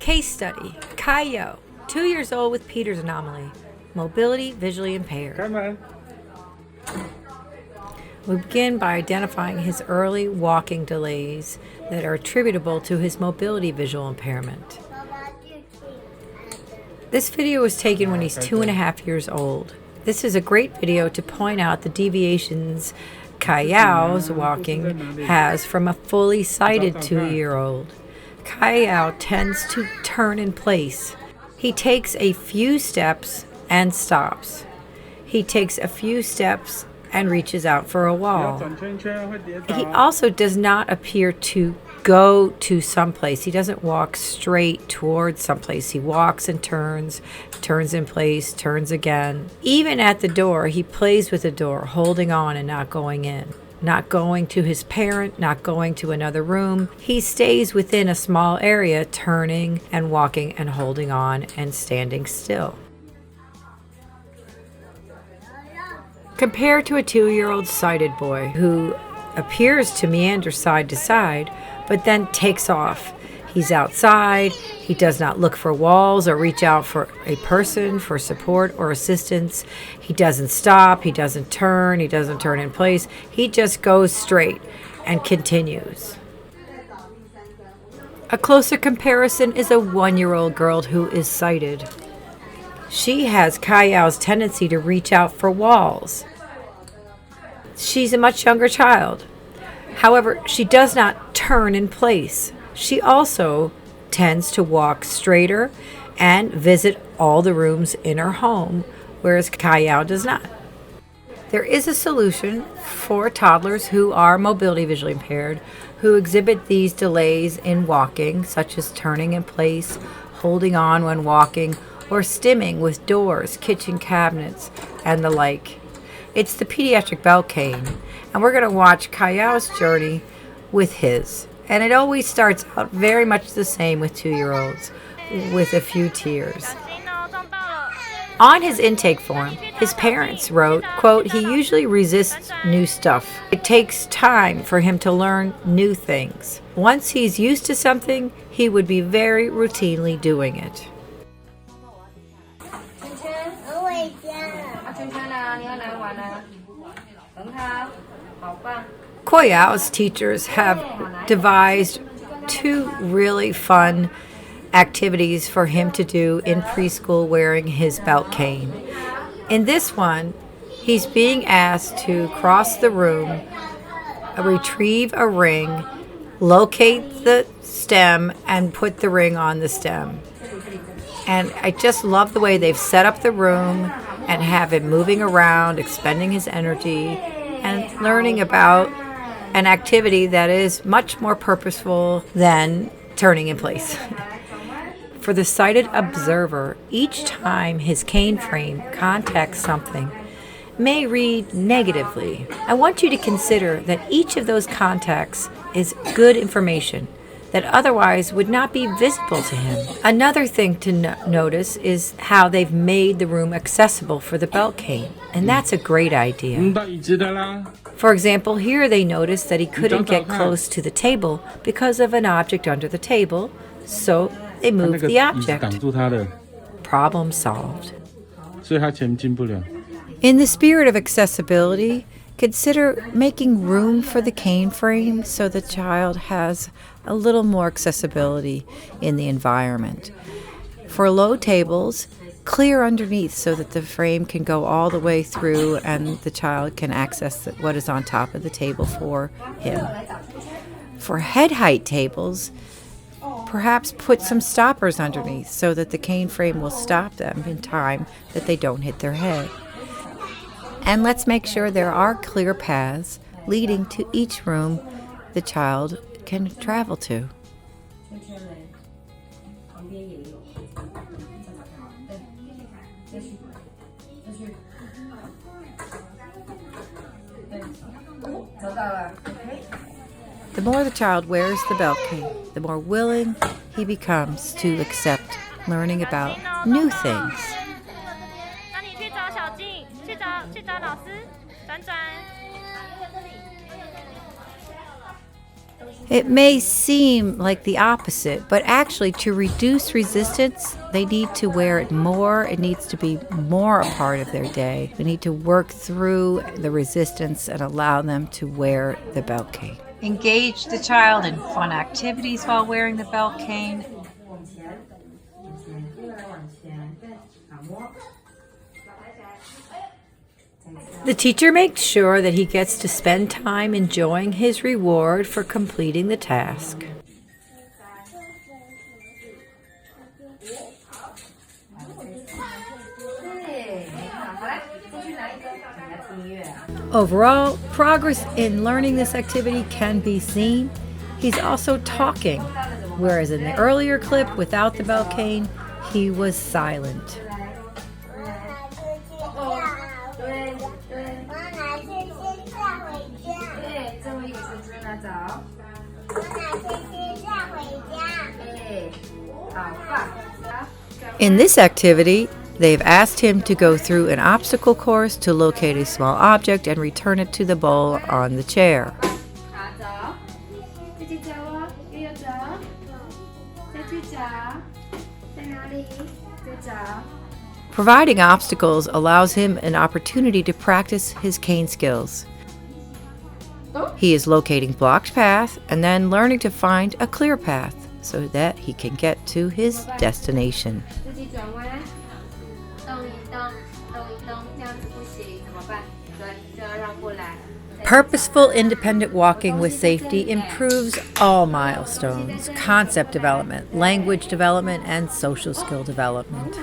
Case study, Kuei-Yao, 2 years old with Peters Anomaly, mobility visually impaired. Come on. We begin by identifying his early walking delays that are attributable to his mobility visual impairment. This video was taken when he's 2.5 years old. This is a great video to point out the deviations Kuei-Yao's walking has from a fully sighted 2-year-old. Kuei-Yao tends to turn in place. He takes a few steps and stops. He takes a few steps and reaches out for a wall. He also does not appear to go to someplace. He doesn't walk straight towards someplace. He walks and turns in place, turns again. Even at the door, he plays with the door, holding on and not going in. Not going to his parent, not going to another room. He stays within a small area, turning and walking and holding on and standing still. Compared to a 2-year-old sighted boy who appears to meander side to side, but then takes off. He's outside, he does not look for walls or reach out for a person for support or assistance. He doesn't stop, he doesn't turn in place. He just goes straight and continues. A closer comparison is a 1-year-old girl who is sighted. She has Kuei-Yao's tendency to reach out for walls. She's a much younger child. However, she does not turn in place. She also tends to walk straighter and visit all the rooms in her home, whereas Kuei-Yao does not. There is a solution for toddlers who are mobility visually impaired, who exhibit these delays in walking, such as turning in place, holding on when walking, or stimming with doors, kitchen cabinets, and the like. It's the pediatric belt cane, and we're going to watch Kuei-Yao's journey with his. And it always starts out very much the same with 2-year-olds, with a few tears. On his intake form, his parents wrote, quote, "He usually resists new stuff. It takes time for him to learn new things. Once he's used to something, he would be very routinely doing it." Kuei-Yao's teachers have devised 2 really fun activities for him to do in preschool wearing his belt cane. In this one, he's being asked to cross the room, retrieve a ring, locate the stem, and put the ring on the stem. And I just love the way they've set up the room and have him moving around, expending his energy, and learning about an activity that is much more purposeful than turning in place. For the sighted observer, each time his cane frame contacts something may read negatively. I want you to consider that each of those contacts is good information that otherwise would not be visible to him. Another thing to notice is how they've made the room accessible for the belt cane, and that's a great idea. For example, here they noticed that he couldn't get close to the table because of an object under the table, so they moved the object. Problem solved. In the spirit of accessibility, consider making room for the cane frame so the child has a little more accessibility in the environment. For low tables, clear underneath so that the frame can go all the way through and the child can access what is on top of the table for him. For head height tables, perhaps put some stoppers underneath so that the cane frame will stop them in time that they don't hit their head. And let's make sure there are clear paths leading to each room the child can travel to. The more the child wears the belt cane, the more willing he becomes to accept learning about new things. It may seem like the opposite, but actually to reduce resistance, they need to wear it more. It needs to be more a part of their day. We need to work through the resistance and allow them to wear the belt cane. Engage the child in fun activities while wearing the belt cane. The teacher makes sure that he gets to spend time enjoying his reward for completing the task. Overall, progress in learning this activity can be seen. He's also talking, whereas in the earlier clip without the belt cane, he was silent. In this activity, they've asked him to go through an obstacle course to locate a small object and return it to the bowl on the chair. Providing obstacles allows him an opportunity to practice his cane skills. He is locating blocked path and then learning to find a clear path so that he can get to his destination. Purposeful independent walking with safety improves all milestones: concept development, language development, and social skill development.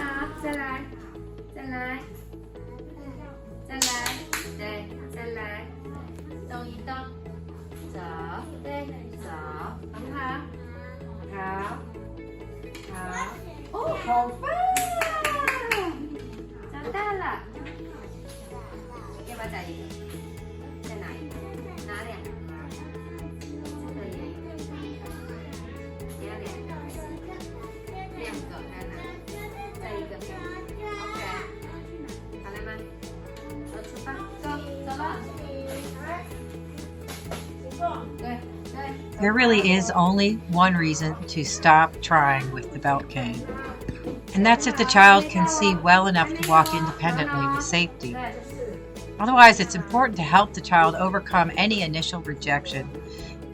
There really is only one reason to stop trying with the belt cane, and that's if the child can see well enough to walk independently with safety. Otherwise, it's important to help the child overcome any initial rejection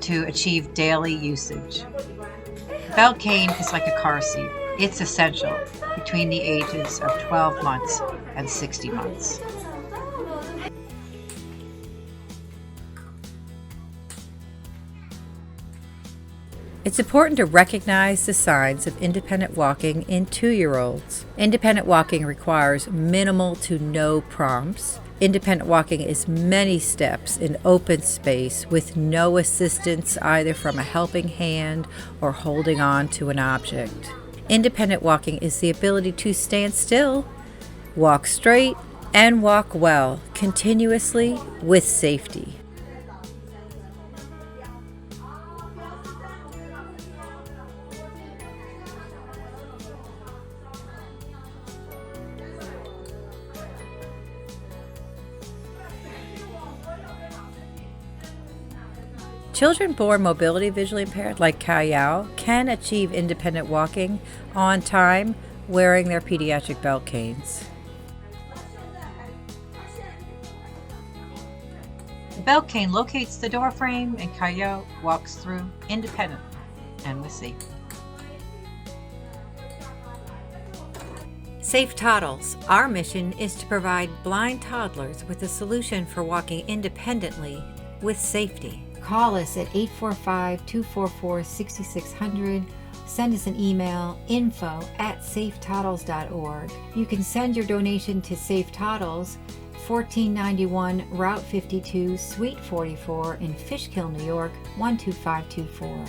to achieve daily usage. The belt cane is like a car seat. It's essential between the ages of 12 months and 60 months. It's important to recognize the signs of independent walking in 2-year-olds. Independent walking requires minimal to no prompts. Independent walking is many steps in open space with no assistance either from a helping hand or holding on to an object. Independent walking is the ability to stand still, walk straight, and walk well, continuously with safety. Children born mobility visually impaired, like Kuei-Yao, can achieve independent walking on time wearing their pediatric belt canes. The belt cane locates the door frame and Kuei-Yao walks through independently and with safety. Safe Toddles. Our mission is to provide blind toddlers with a solution for walking independently with safety. Call us at 845-244-6600. Send us an email, info@safetoddles.org. You can send your donation to Safe Toddles, 1491 Route 52, Suite 44 in Fishkill, New York, 12524.